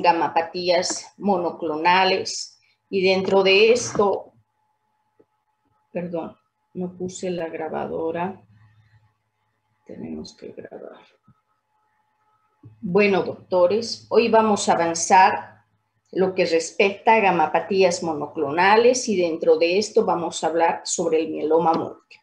gamapatías monoclonales, y dentro de esto, perdón, no puse la grabadora, tenemos que grabar. Bueno, doctores, hoy vamos a avanzar lo que respecta a gamapatías monoclonales, y dentro de esto vamos a hablar sobre el mieloma múltiple.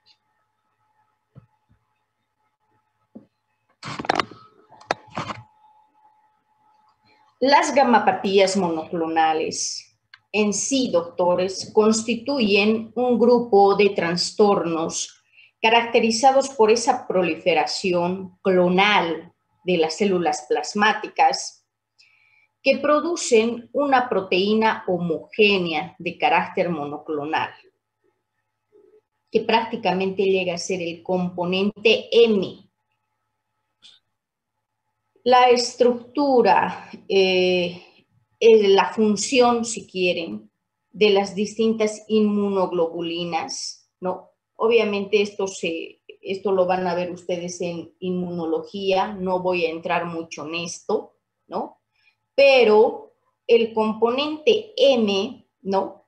Las gamapatías monoclonales en sí, doctores, constituyen un grupo de trastornos caracterizados por esa proliferación clonal de las células plasmáticas que producen una proteína homogénea de carácter monoclonal, que prácticamente llega a ser el componente M. La estructura, la función, si quieren, de las distintas inmunoglobulinas, ¿no? Obviamente esto lo van a ver ustedes en inmunología, no voy a entrar mucho en esto, ¿no? Pero el componente M, ¿no?,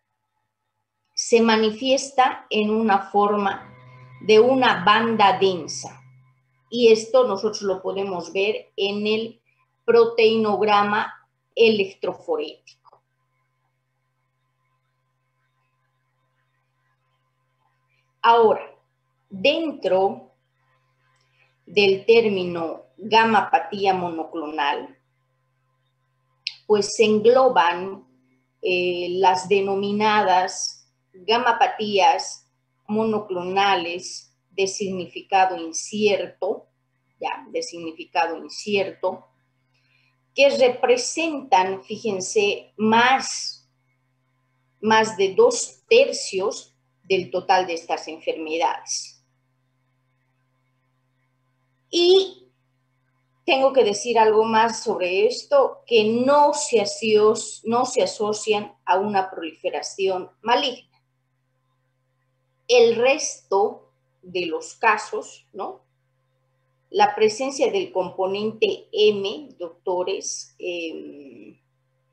se manifiesta en una forma de una banda densa. Y esto nosotros lo podemos ver en el proteinograma electroforético. Ahora, dentro del término gamapatía monoclonal, pues se engloban las denominadas gamapatías monoclonales de significado incierto, que representan, fíjense, más de 2/3 del total de estas enfermedades. Y tengo que decir algo más sobre esto, que no se asocian a una proliferación maligna. El resto de los casos, ¿no?, la presencia del componente M, doctores,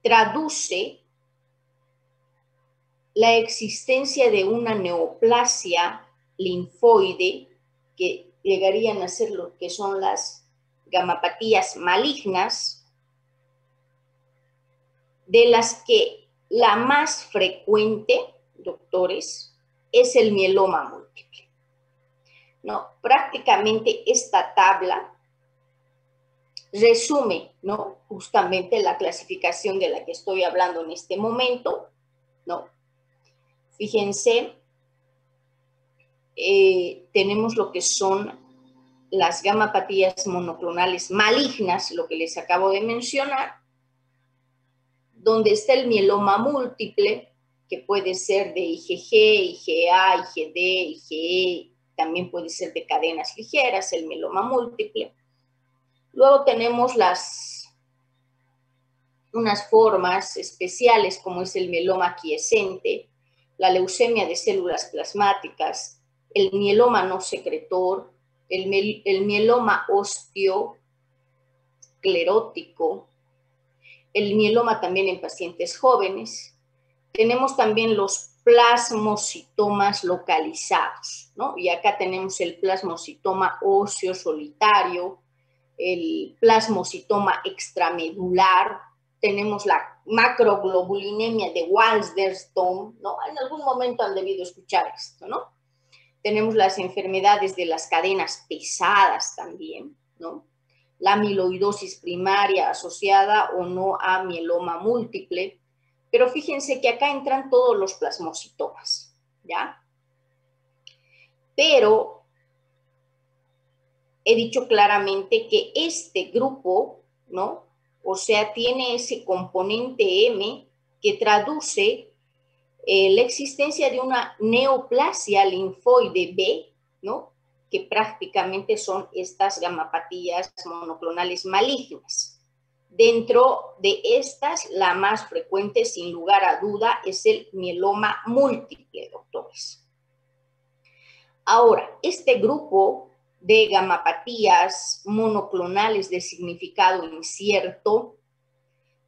traduce la existencia de una neoplasia linfoide, que llegarían a ser lo que son las gamapatías malignas, de las que la más frecuente, doctores, es el mieloma múltiple. No, prácticamente esta tabla resume, ¿no?, justamente la clasificación de la que estoy hablando en este momento, ¿no? Fíjense, tenemos lo que son las gamapatías monoclonales malignas, lo que les acabo de mencionar, donde está el mieloma múltiple, que puede ser de IgG, IgA, IgD, IgE, también puede ser de cadenas ligeras, el mieloma múltiple. Luego tenemos unas formas especiales, como es el mieloma quiescente, la leucemia de células plasmáticas, el mieloma no secretor, el mieloma osteosclerótico, el mieloma también en pacientes jóvenes. Tenemos también los plasmocitomas localizados, ¿no? Y acá tenemos el plasmocitoma óseo solitario, el plasmocitoma extramedular, tenemos la macroglobulinemia de Waldenstone, ¿no? En algún momento han debido escuchar esto, ¿no? Tenemos las enfermedades de las cadenas pesadas también, ¿no? La amiloidosis primaria asociada o no a mieloma múltiple, pero fíjense que acá entran todos los plasmocitomas, ¿ya? Pero he dicho claramente que este grupo, ¿no?, o sea, tiene ese componente M que traduce la existencia de una neoplasia linfoide B, ¿no?, que prácticamente son estas gamapatías monoclonales malignas. Dentro de estas, la más frecuente, sin lugar a duda, es el mieloma múltiple, doctores. Ahora, este grupo de gamapatías monoclonales de significado incierto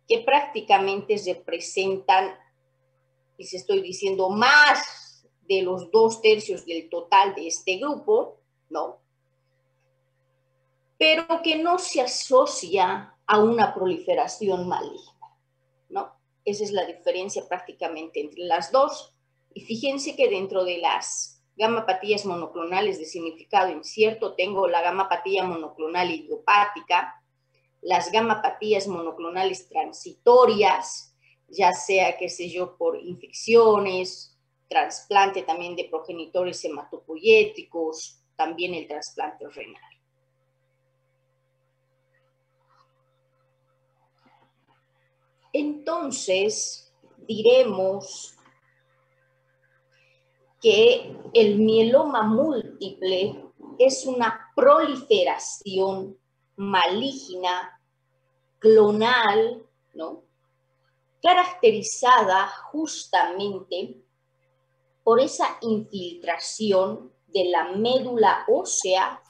que prácticamente representan, y se estoy diciendo, más de los 2/3 del total de este grupo, ¿no? Pero que no se asocia a una proliferación maligna, ¿no? Esa es la diferencia prácticamente entre las dos. Y fíjense que dentro de las gamapatías monoclonales de significado incierto tengo la gamapatía monoclonal idiopática, las gamapatías monoclonales transitorias, ya sea, qué sé yo, por infecciones, trasplante también de progenitores hematopoyéticos, también el trasplante renal. Entonces, diremos que el mieloma múltiple es una proliferación maligna, clonal, ¿no? Caracterizada justamente por esa infiltración de la médula ósea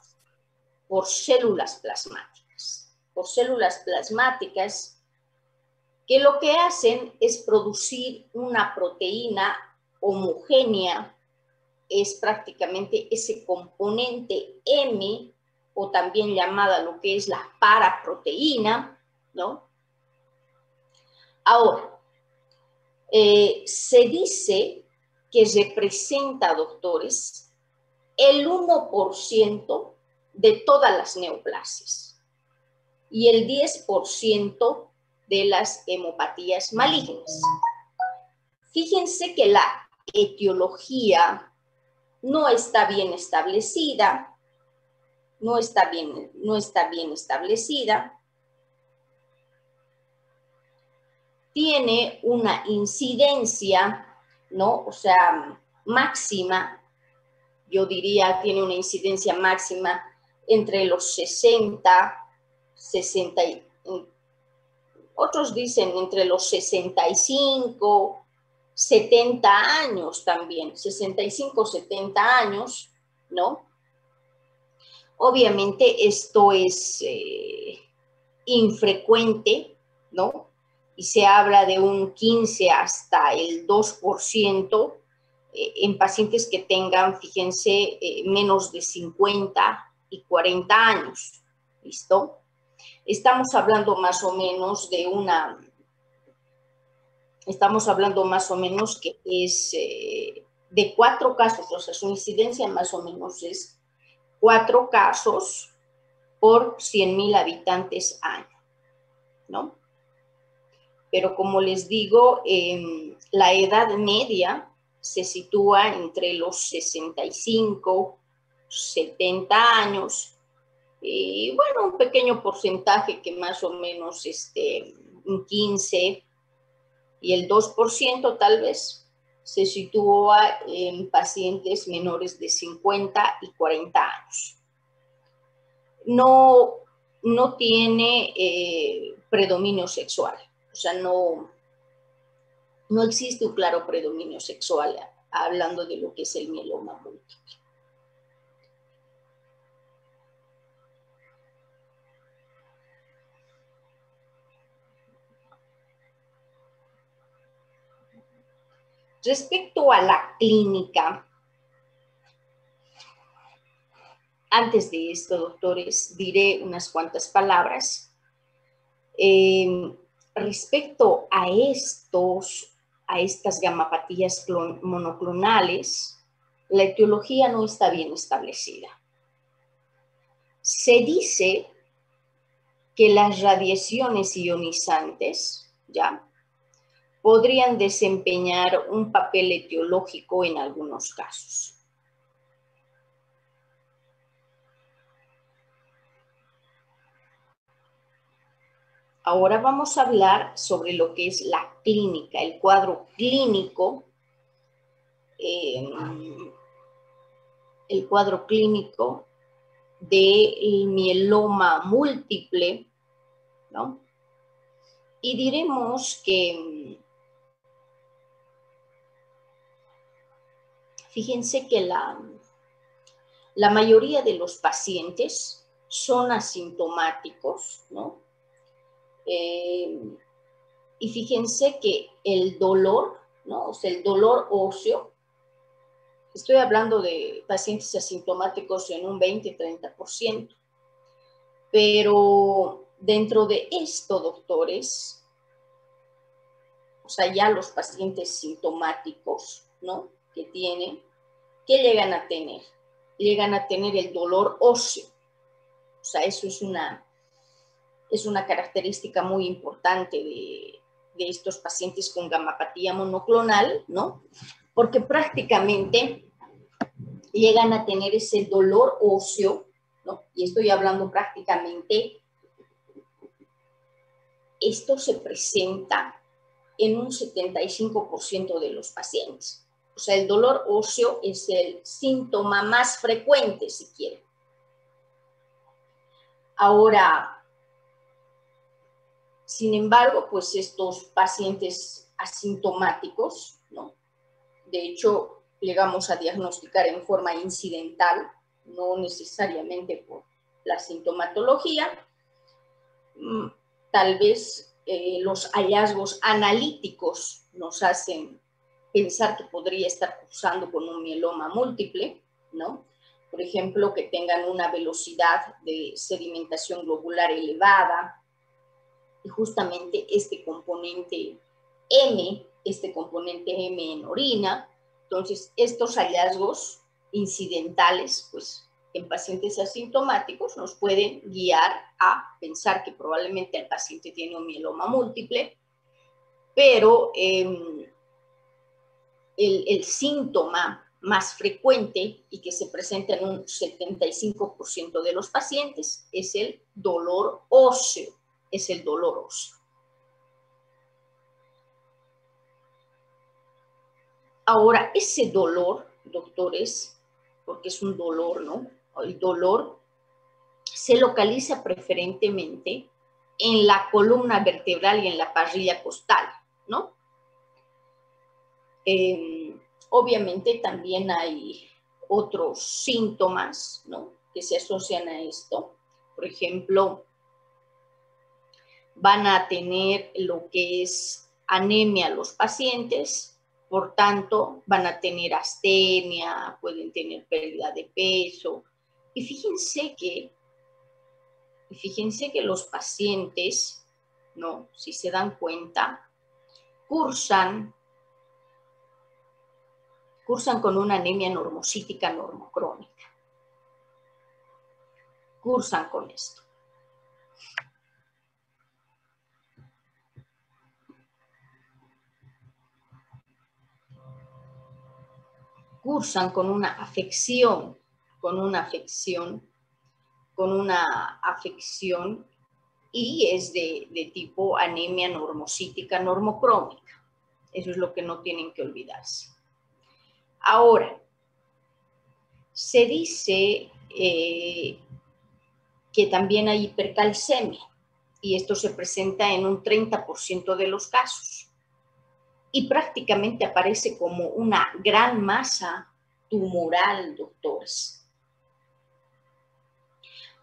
por células plasmáticas. Por células plasmáticas que lo que hacen es producir una proteína homogénea, es prácticamente ese componente M, o también llamada lo que es la paraproteína, ¿no? Ahora, se dice que representa, doctores, el 1% de todas las neoplasias y el 10% de las hemopatías malignas. Fíjense que la etiología no está bien establecida, no está bien establecida. Tiene una incidencia, ¿no? O sea, máxima, yo diría, tiene una incidencia máxima entre los 60, otros dicen entre los 65, 70 años también, 65, 70 años, ¿no? Obviamente esto es infrecuente, ¿no? Y se habla de un 15 hasta el 2% en pacientes que tengan, fíjense, menos de 50 y 40 años, ¿listo? Estamos hablando más o menos de que es de 4 casos, o sea, su incidencia más o menos es 4 casos por 100,000 habitantes año, ¿no? Pero como les digo, la edad media se sitúa entre los 65, 70 años, y bueno, un pequeño porcentaje que más o menos un 15 y el 2% tal vez se sitúa en pacientes menores de 50 y 40 años. No tiene predominio sexual, o sea, no existe un claro predominio sexual hablando de lo que es el mieloma múltiple. Respecto a la clínica, antes de esto, doctores, diré unas cuantas palabras. Respecto a estas gamapatías monoclonales, la etiología no está bien establecida. Se dice que las radiaciones ionizantes, ¿ya?, podrían desempeñar un papel etiológico en algunos casos. Ahora vamos a hablar sobre lo que es la clínica, el cuadro clínico, del mieloma múltiple, ¿no? Y diremos que, fíjense que la mayoría de los pacientes son asintomáticos, ¿no? Y fíjense que el dolor, ¿no? O sea, el dolor óseo, estoy hablando de pacientes asintomáticos en un 20-30%, pero dentro de esto, doctores, o sea, ya los pacientes sintomáticos, ¿no? Que tienen, ¿qué llegan a tener? Llegan a tener el dolor óseo. O sea, eso es una característica muy importante de estos pacientes con gamapatía monoclonal, ¿no? Porque prácticamente llegan a tener ese dolor óseo, ¿no? Y estoy hablando prácticamente, esto se presenta en un 75% de los pacientes. O sea, el dolor óseo es el síntoma más frecuente, si quieren. Ahora, sin embargo, pues estos pacientes asintomáticos, ¿no? De hecho, llegamos a diagnosticar en forma incidental, no necesariamente por la sintomatología. Tal vez los hallazgos analíticos nos hacen pensar que podría estar cursando con un mieloma múltiple, ¿no? Por ejemplo, que tengan una velocidad de sedimentación globular elevada, y justamente este componente M en orina. Entonces, estos hallazgos incidentales, pues, en pacientes asintomáticos nos pueden guiar a pensar que probablemente el paciente tiene un mieloma múltiple, pero el síntoma más frecuente y que se presenta en un 75% de los pacientes es el dolor óseo, Ahora, ese dolor, doctores, porque es un dolor, ¿no? El dolor se localiza preferentemente en la columna vertebral y en la parrilla costal, ¿no? Obviamente también hay otros síntomas, ¿no? Que se asocian a esto. Por ejemplo, van a tener lo que es anemia los pacientes, por tanto, van a tener astenia, pueden tener pérdida de peso. Y fíjense que los pacientes, ¿no? Si se dan cuenta, cursan con una anemia normocítica normocrónica. Cursan con esto. Cursan con una afección y es de tipo anemia normocítica normocrónica. Eso es lo que no tienen que olvidarse. Ahora, se dice que también hay hipercalcemia y esto se presenta en un 30% de los casos y prácticamente aparece como una gran masa tumoral, doctores.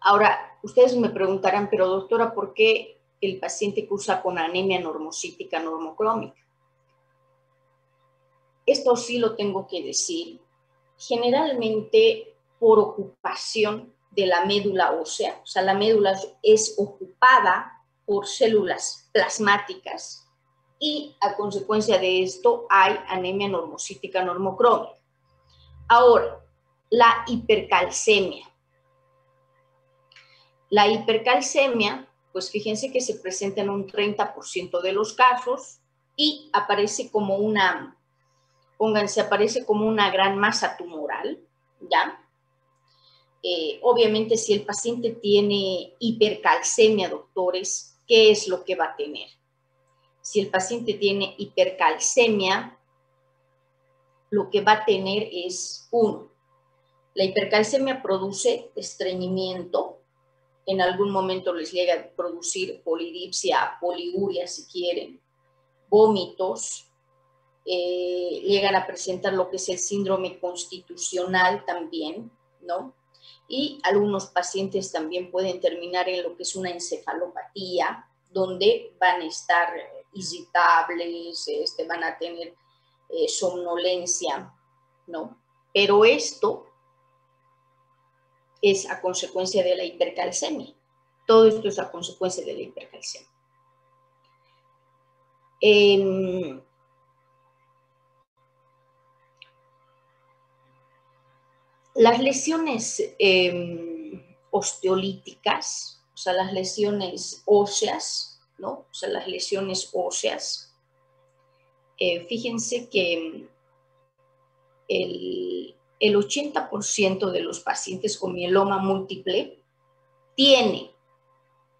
Ahora, ustedes me preguntarán, pero doctora, ¿por qué el paciente cursa con anemia normocítica normocrónica? Esto sí lo tengo que decir. Generalmente por ocupación de la médula ósea, o sea, la médula es ocupada por células plasmáticas y a consecuencia de esto hay anemia normocítica normocrónica. Ahora, la hipercalcemia. La hipercalcemia, pues fíjense que se presenta en un 30% de los casos y aparece como una, aparece como una gran masa tumoral, ¿ya? Obviamente, si el paciente tiene hipercalcemia, doctores, ¿qué es lo que va a tener? Si el paciente tiene hipercalcemia, lo que va a tener es, la hipercalcemia produce estreñimiento, en algún momento les llega a producir polidipsia, poliuria si quieren, vómitos, llegan a presentar lo que es el síndrome constitucional también, ¿no? Y algunos pacientes también pueden terminar en lo que es una encefalopatía, donde van a estar irritables, van a tener somnolencia, ¿no? Pero esto es a consecuencia de la hipercalcemia. Todo esto es a consecuencia de la hipercalcemia. Las lesiones osteolíticas, o sea, las lesiones óseas, ¿no? O sea, las lesiones óseas, fíjense que el 80% de los pacientes con mieloma múltiple tiene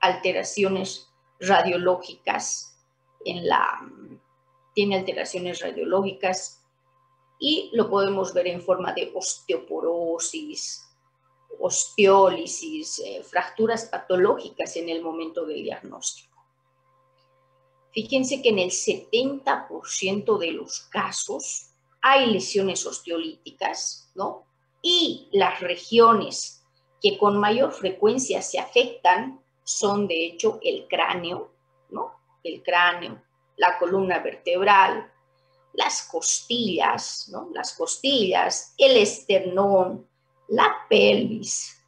alteraciones radiológicas tiene alteraciones radiológicas y lo podemos ver en forma de osteoporosis, osteólisis, fracturas patológicas en el momento del diagnóstico. Fíjense que en el 70% de los casos hay lesiones osteolíticas, ¿no? Y las regiones que con mayor frecuencia se afectan son, de hecho, el cráneo, ¿no? El cráneo, la columna vertebral, las costillas, ¿no? Las costillas, el esternón, la pelvis,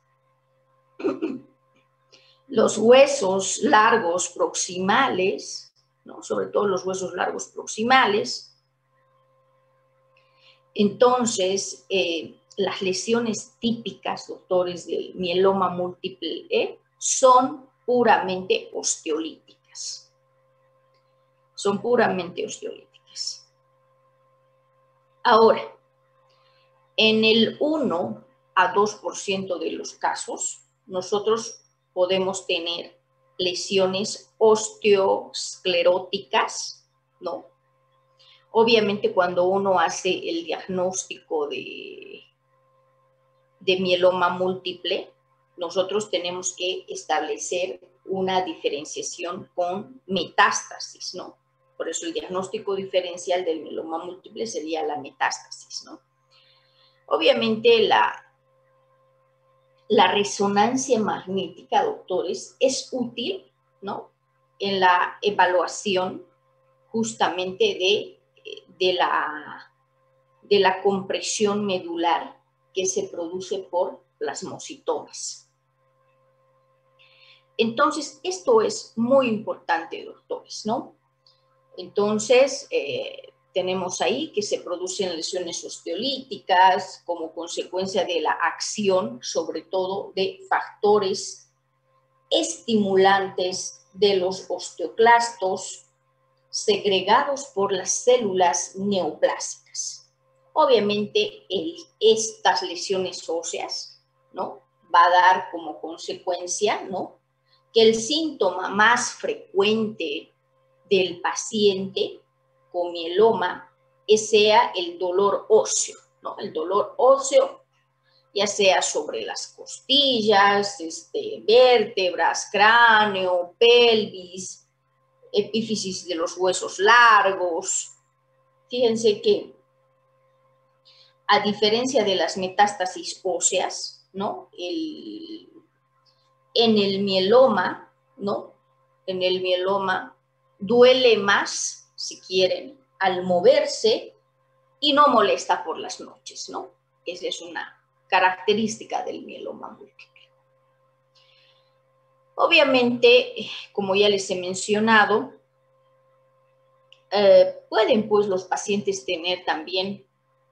los huesos largos proximales, ¿no? Sobre todo los huesos largos proximales. Entonces, las lesiones típicas, doctores, del mieloma múltiple son puramente osteolíticas. Son puramente osteolíticas. Ahora, en el 1 a 2% de los casos, nosotros podemos tener lesiones osteoscleróticas, ¿no? Obviamente cuando uno hace el diagnóstico de mieloma múltiple, nosotros tenemos que establecer una diferenciación con metástasis, ¿no? Por eso el diagnóstico diferencial del mieloma múltiple sería la metástasis, ¿no? Obviamente la resonancia magnética, doctores, es útil, ¿no? En la evaluación justamente de la compresión medular que se produce por plasmocitomas. Entonces, esto es muy importante, doctores, ¿no? Entonces, tenemos ahí que se producen lesiones osteolíticas como consecuencia de la acción, sobre todo, de factores estimulantes de los osteoclastos segregados por las células neoplásicas. Obviamente, estas lesiones óseas, ¿no? Va a dar como consecuencia, ¿no? Que el síntoma más frecuente del paciente con mieloma sea el dolor óseo, ¿no? El dolor óseo, ya sea sobre las costillas, vértebras, cráneo, pelvis, epífisis de los huesos largos. Fíjense que, a diferencia de las metástasis óseas, ¿no? En el mieloma, ¿no? En el mieloma duele más, si quieren, al moverse y no molesta por las noches, ¿no? Esa es una característica del mieloma múltiple. Obviamente, como ya les he mencionado, pueden pues los pacientes tener también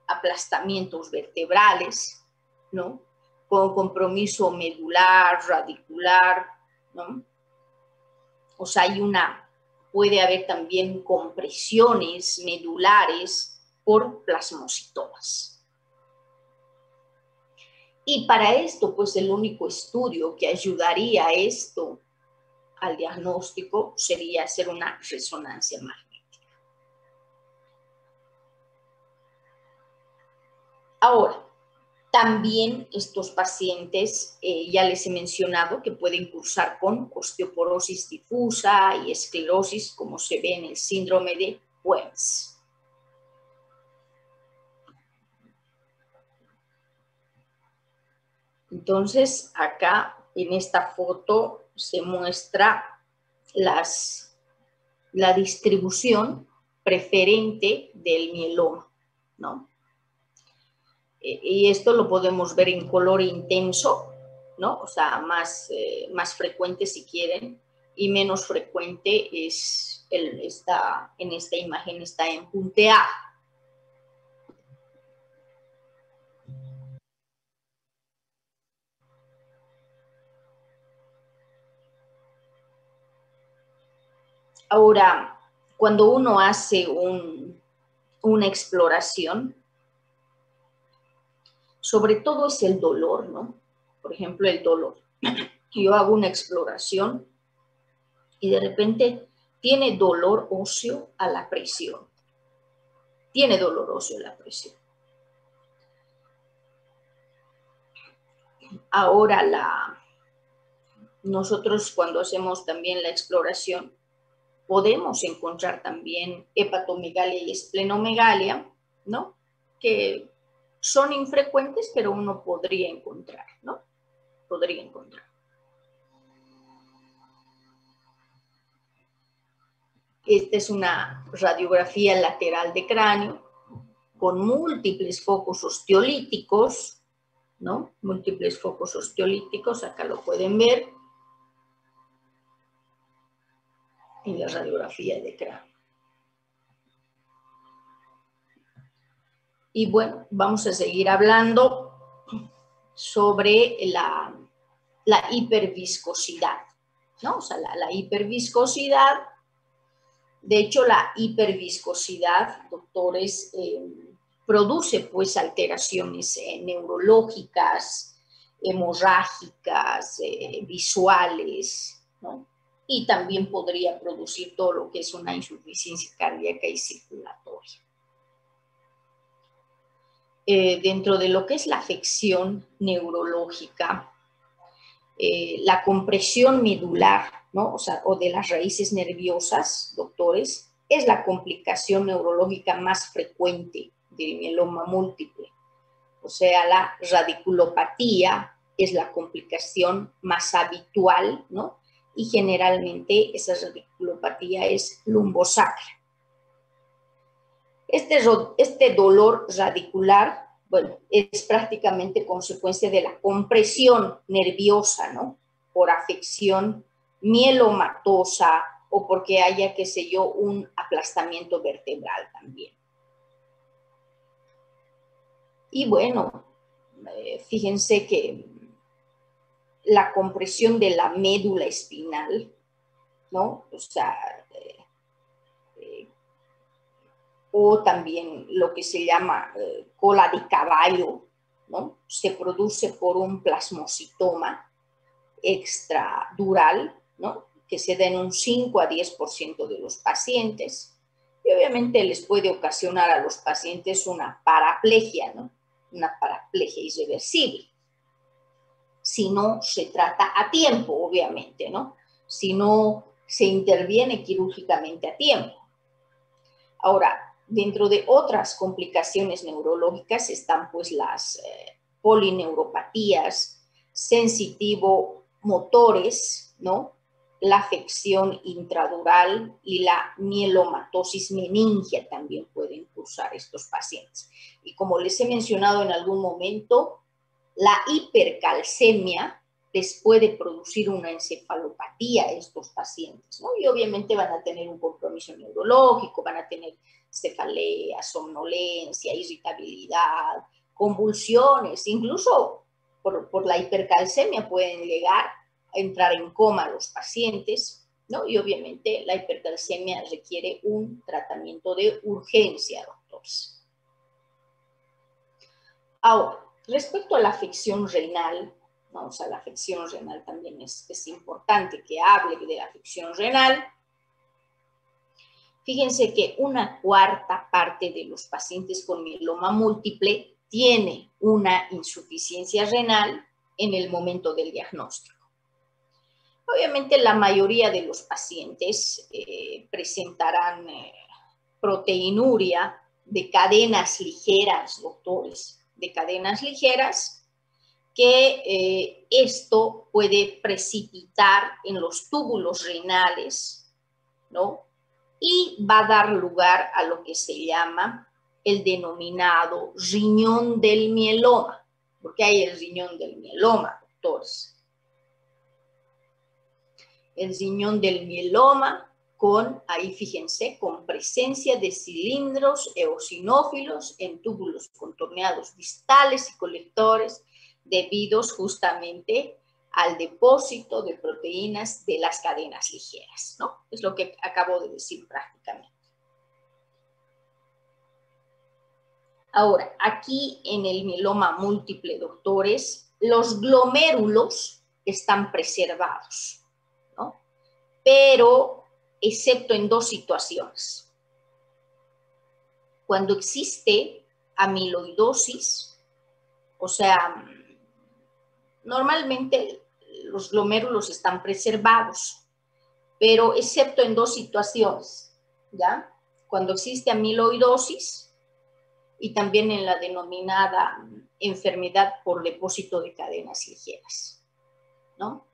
aplastamientos vertebrales, ¿no? Con compromiso medular, radicular, ¿no? O sea, puede haber también compresiones medulares por plasmocitomas. Y para esto, pues el único estudio que ayudaría a esto, al diagnóstico, sería hacer una resonancia magnética. Ahora, también estos pacientes, ya les he mencionado, que pueden cursar con osteoporosis difusa y esclerosis, como se ve en el síndrome de Wens. Entonces, acá en esta foto se muestra las la distribución preferente del mieloma, ¿no? Y esto lo podemos ver en color intenso, ¿no? O sea, más frecuente si quieren, y menos frecuente es en esta imagen está en punteado. Ahora, cuando uno hace una exploración, sobre todo es el dolor, ¿no? Por ejemplo, el dolor. Yo hago una exploración y de repente tiene dolor óseo a la presión. Tiene dolor óseo a la presión. Ahora, nosotros cuando hacemos también la exploración, podemos encontrar también hepatomegalia y esplenomegalia, ¿no? Que son infrecuentes, pero uno podría encontrar, ¿no? Podría encontrar. Esta es una radiografía lateral de cráneo con múltiples focos osteolíticos, ¿no? Múltiples focos osteolíticos, acá lo pueden ver en la radiografía de cráneo. Y bueno, vamos a seguir hablando sobre la hiperviscosidad, ¿no? O sea, la hiperviscosidad, de hecho, la hiperviscosidad, doctores, produce pues alteraciones neurológicas, hemorrágicas, visuales, ¿no? Y también podría producir todo lo que es una insuficiencia cardíaca y circulatoria. Dentro de lo que es la afección neurológica, la compresión medular, ¿no? O de las raíces nerviosas, doctores, es la complicación neurológica más frecuente del mieloma múltiple. O sea, la radiculopatía es la complicación más habitual, ¿no? Y generalmente esa radiculopatía es lumbosacra. Este dolor radicular, bueno, es prácticamente consecuencia de la compresión nerviosa, ¿no? Por afección mielomatosa o porque haya, qué sé yo, un aplastamiento vertebral también. Y bueno, fíjense que la compresión de la médula espinal, ¿no? O sea, o también lo que se llama cola de caballo, ¿no? Se produce por un plasmocitoma extradural, ¿no? Que se da en un 5 a 10% de los pacientes. Y obviamente les puede ocasionar a los pacientes una paraplegia, ¿no? Una paraplegia irreversible. Si no se trata a tiempo, obviamente, ¿no? Si no se interviene quirúrgicamente a tiempo. Ahora, dentro de otras complicaciones neurológicas están pues las polineuropatías, sensitivo-motores, ¿no? La afección intradural y la mielomatosis meningia también pueden cursar estos pacientes. Y como les he mencionado en algún momento, la hipercalcemia les puede producir una encefalopatía a estos pacientes, ¿no? Y obviamente van a tener un compromiso neurológico, van a tener cefalea, somnolencia, irritabilidad, convulsiones, incluso por la hipercalcemia pueden llegar a entrar en coma los pacientes, ¿no? Y obviamente la hipercalcemia requiere un tratamiento de urgencia, doctores. Ahora, respecto a la afección renal, ¿no? O sea, la afección renal también es importante que hable de la afección renal. Fíjense que una cuarta parte de los pacientes con mieloma múltiple tiene una insuficiencia renal en el momento del diagnóstico. Obviamente la mayoría de los pacientes presentarán proteinuria de cadenas ligeras, doctores, de cadenas ligeras, que esto puede precipitar en los túbulos renales, ¿no? y va a dar lugar a lo que se llama el denominado riñón del mieloma, porque hay el riñón del mieloma, doctores. El riñón del mieloma ahí fíjense, con presencia de cilindros eosinófilos en túbulos contorneados distales y colectores debidos justamente al depósito de proteínas de las cadenas ligeras, ¿no? Es lo que acabo de decir prácticamente. Ahora, aquí en el mieloma múltiple, doctores, los glomérulos están preservados, ¿no? Pero excepto en dos situaciones. Cuando existe amiloidosis, o sea, normalmente los glomérulos están preservados, pero excepto en dos situaciones, ¿ya? Cuando existe amiloidosis y también en la denominada enfermedad por depósito de cadenas ligeras, ¿no?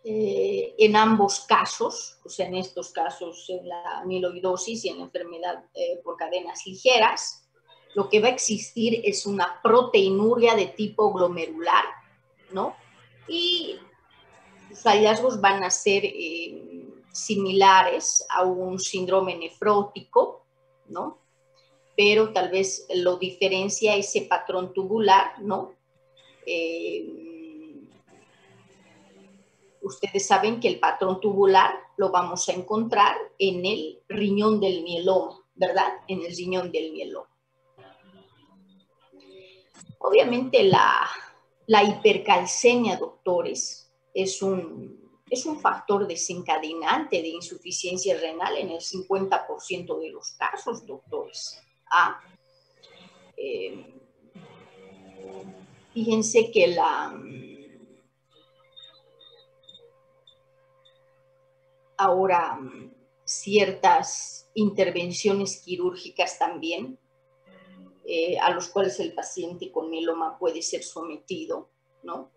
En ambos casos, o sea, en estos casos, en la amiloidosis y en la enfermedad por cadenas ligeras, lo que va a existir es una proteinuria de tipo glomerular, ¿no? Y los hallazgos van a ser similares a un síndrome nefrótico, ¿no? Pero tal vez lo diferencia ese patrón tubular, ¿no? Ustedes saben que el patrón tubular lo vamos a encontrar en el riñón del mieloma, ¿verdad? En el riñón del mieloma. Obviamente la hipercalcemia, doctores, es un factor desencadenante de insuficiencia renal en el 50% de los casos, doctores. Fíjense que ahora ciertas intervenciones quirúrgicas también, a los cuales el paciente con mieloma puede ser sometido, ¿no?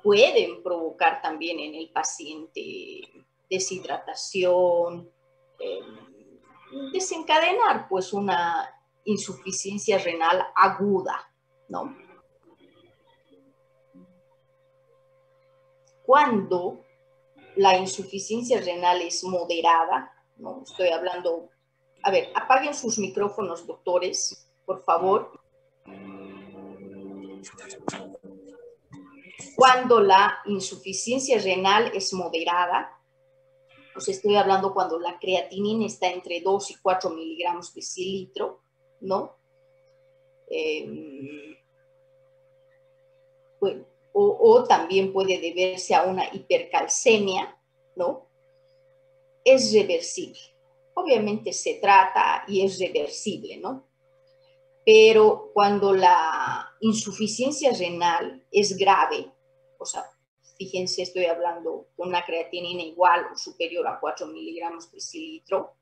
Pueden provocar también en el paciente deshidratación, desencadenar pues una insuficiencia renal aguda, ¿no? Cuando la insuficiencia renal es moderada, ¿no? Estoy hablando, a ver, apaguen sus micrófonos, doctores, por favor. Cuando la insuficiencia renal es moderada, pues estoy hablando cuando la creatinina está entre 2 y 4 miligramos de cilitro, ¿no? Bueno, o también puede deberse a una hipercalcemia, ¿no? Es reversible. Obviamente se trata y es reversible, ¿no? Pero cuando la insuficiencia renal es grave, o sea, fíjense, estoy hablando con una creatinina igual o superior a 4 miligramos de cilitro,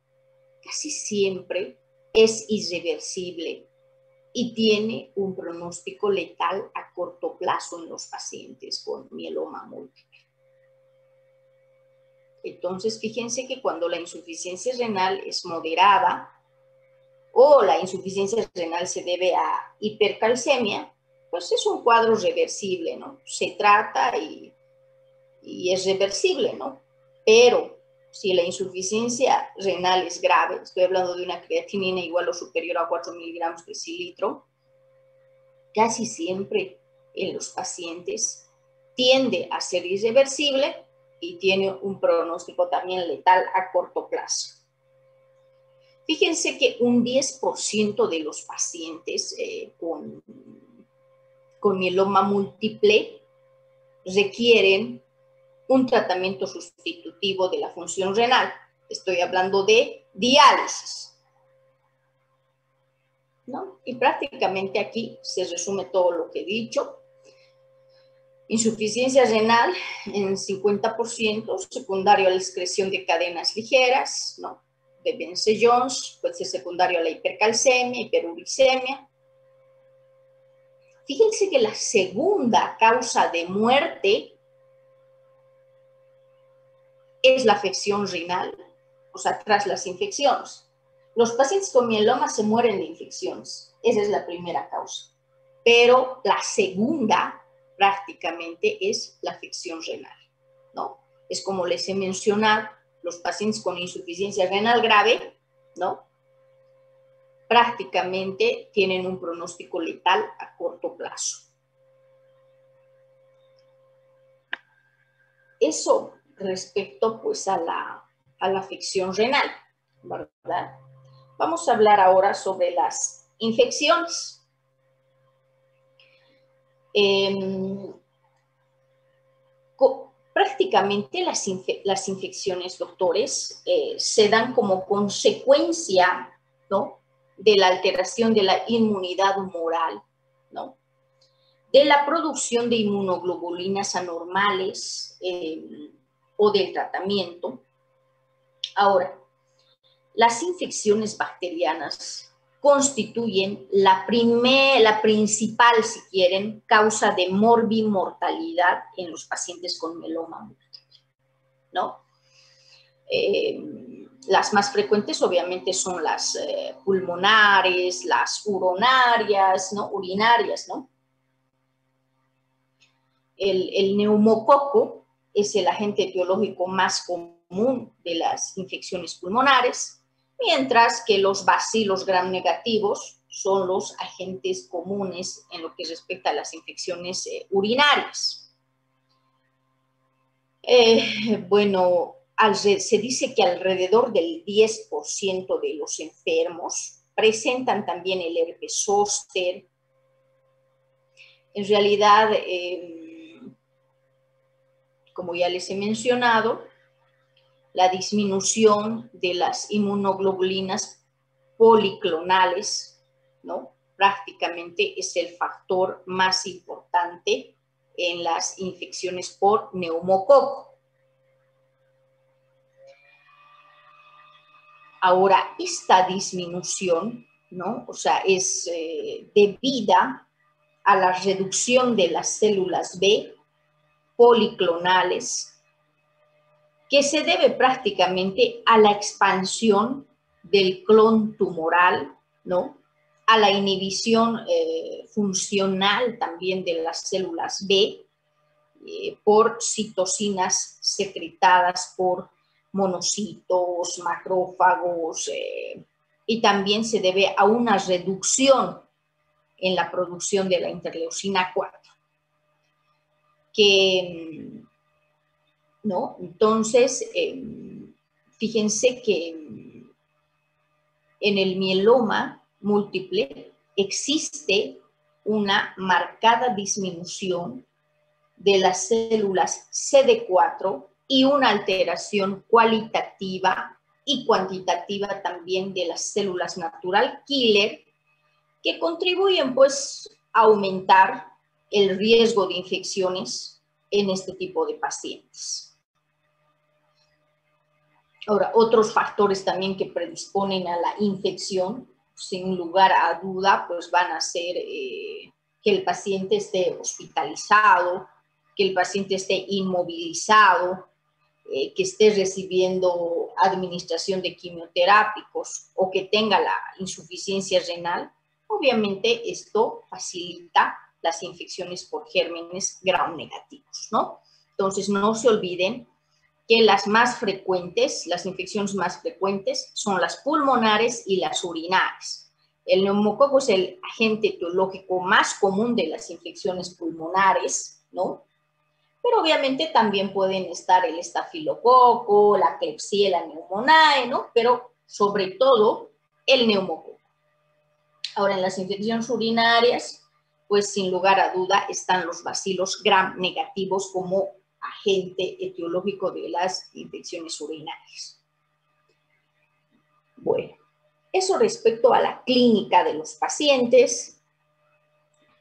casi siempre es irreversible y tiene un pronóstico letal a corto plazo en los pacientes con mieloma múltiple. Entonces, fíjense que cuando la insuficiencia renal es moderada o la insuficiencia renal se debe a hipercalcemia, pues es un cuadro reversible, ¿no? Se trata y es reversible, ¿no? Pero si la insuficiencia renal es grave, estoy hablando de una creatinina igual o superior a 4 miligramos de cilitro, casi siempre en los pacientes tiende a ser irreversible y tiene un pronóstico también letal a corto plazo. Fíjense que un 10% de los pacientes con mieloma múltiple requieren un tratamiento sustitutivo de la función renal. Estoy hablando de diálisis, ¿no? Y prácticamente aquí se resume todo lo que he dicho. Insuficiencia renal en 50%, secundario a la excreción de cadenas ligeras, ¿no? De Bence-Jones, puede ser secundario a la hipercalcemia, hiperuricemia. Fíjense que la segunda causa de muerte es la afección renal, o sea, tras las infecciones. Los pacientes con mieloma se mueren de infecciones, esa es la primera causa. Pero la segunda prácticamente es la afección renal, ¿no? Es como les he mencionado, los pacientes con insuficiencia renal grave, ¿no? Prácticamente tienen un pronóstico letal a corto plazo. Eso respecto pues a la afección renal, ¿verdad? Vamos a hablar ahora sobre las infecciones. Prácticamente las infecciones, doctores, se dan como consecuencia, ¿no?, de la alteración de la inmunidad humoral, ¿no?, de la producción de inmunoglobulinas anormales o del tratamiento. Ahora, las infecciones bacterianas constituyen la principal, si quieren, causa de morbimortalidad en los pacientes con mieloma múltiple, ¿no? Las más frecuentes obviamente son las pulmonares, las urinarias, ¿no? El neumococo es el agente etiológico más común de las infecciones pulmonares, mientras que los bacilos gram negativos son los agentes comunes en lo que respecta a las infecciones urinarias. Bueno, se dice que alrededor del 10% de los enfermos presentan también el herpes zóster. En realidad, como ya les he mencionado, la disminución de las inmunoglobulinas policlonales, ¿no?, prácticamente es el factor más importante en las infecciones por neumococo. Ahora, esta disminución, ¿no?, o sea, es debida a la reducción de las células B policlonales, que se debe prácticamente a la expansión del clon tumoral, ¿no?, a la inhibición funcional también de las células B por citocinas secretadas por monocitos, macrófagos, y también se debe a una reducción en la producción de la interleucina 4, ¿no? Entonces, fíjense que en el mieloma múltiple existe una marcada disminución de las células CD4 y una alteración cualitativa y cuantitativa también de las células natural killer, que contribuyen pues a aumentar el riesgo de infecciones en este tipo de pacientes. Ahora, otros factores también que predisponen a la infección, sin lugar a duda, pues van a ser que el paciente esté hospitalizado, que el paciente esté inmovilizado, que esté recibiendo administración de quimioterápicos o que tenga la insuficiencia renal. Obviamente esto facilita las infecciones por gérmenes gram negativos, ¿no? Entonces no se olviden que las más frecuentes, las infecciones más frecuentes son las pulmonares y las urinarias. El neumococo es el agente etiológico más común de las infecciones pulmonares, ¿no? Pero obviamente también pueden estar el estafilococo, la Klebsiella pneumoniae, ¿no? Pero sobre todo el neumococo. Ahora, en las infecciones urinarias, pues sin lugar a duda están los bacilos gram negativos como agente etiológico de las infecciones urinarias. Bueno, eso respecto a la clínica de los pacientes.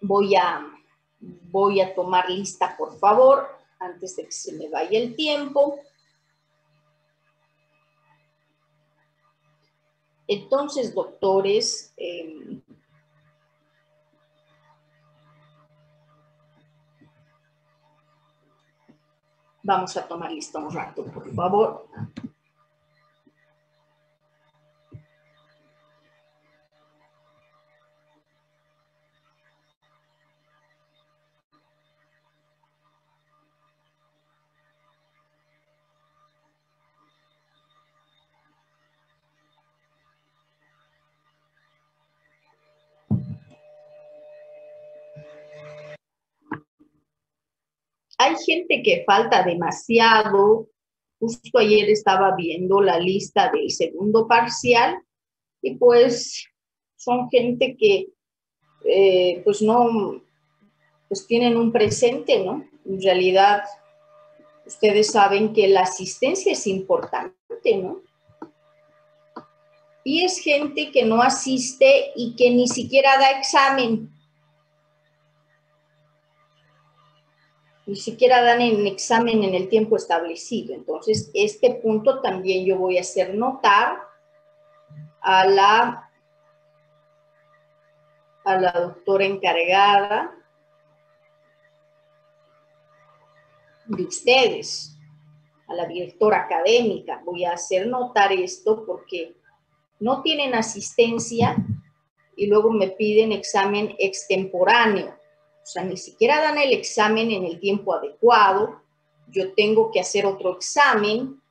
Voy a tomar lista, por favor, antes de que se me vaya el tiempo. Entonces, doctores, Vamos a tomar lista un rato, por favor. Hay gente que falta demasiado. Justo ayer estaba viendo la lista del segundo parcial y pues son gente que pues no, pues tienen un presente, ¿no? En realidad, ustedes saben que la asistencia es importante, ¿no? Y es gente que no asiste y que ni siquiera da examen. Ni siquiera dan el examen en el tiempo establecido. Entonces, este punto también yo voy a hacer notar a la doctora encargada de ustedes, a la directora académica. Voy a hacer notar esto porque no tienen asistencia y luego me piden examen extemporáneo. O sea, ni siquiera dan el examen en el tiempo adecuado. Yo tengo que hacer otro examen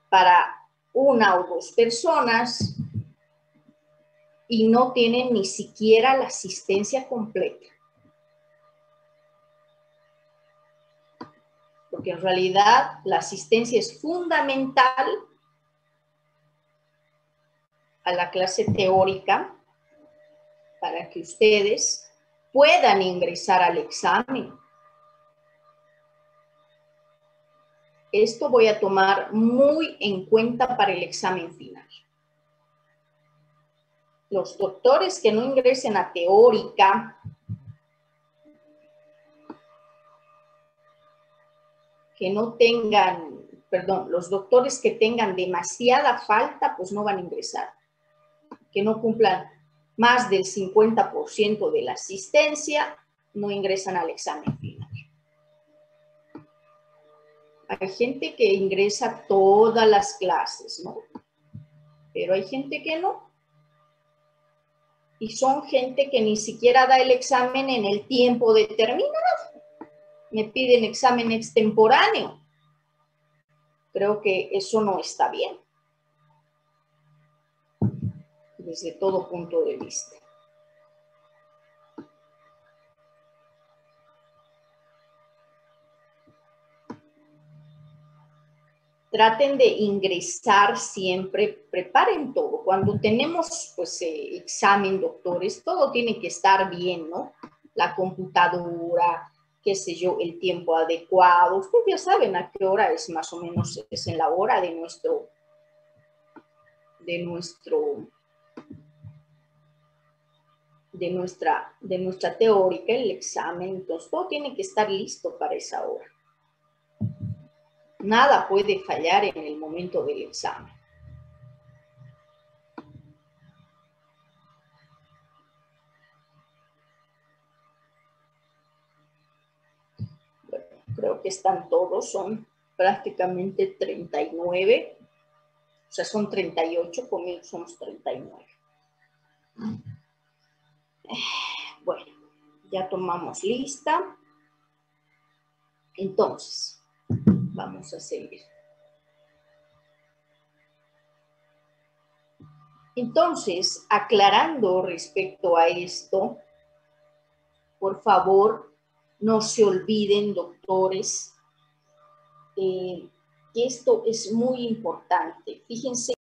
para una o dos personas y no tienen ni siquiera la asistencia completa. Porque en realidad la asistencia es fundamental a la clase teórica para que ustedes puedan ingresar al examen. Esto voy a tomar muy en cuenta para el examen final. Los doctores que no ingresen a teórica, que no tengan, perdón, los doctores que tengan demasiada falta, pues no van a ingresar. Que no cumplan más del 50% de la asistencia, no ingresan al examen final. Hay gente que ingresa todas las clases, ¿no? Pero hay gente que no. Y son gente que ni siquiera da el examen en el tiempo determinado. Me piden examen extemporáneo. Creo que eso no está bien. Desde todo punto de vista. Traten de ingresar siempre, preparen todo. Cuando tenemos pues, examen, doctores, todo tiene que estar bien, ¿no? La computadora, qué sé yo, el tiempo adecuado. Ustedes ya saben a qué hora es más o menos, es en la hora de nuestra teórica, el examen. Entonces, todo tiene que estar listo para esa hora. Nada puede fallar en el momento del examen. Bueno, creo que están todos, son prácticamente 39, o sea, son 38, conmigo somos 39. Bueno, ya tomamos lista. Entonces, vamos a seguir. Entonces, aclarando respecto a esto, por favor, no se olviden, doctores, que esto es muy importante. Fíjense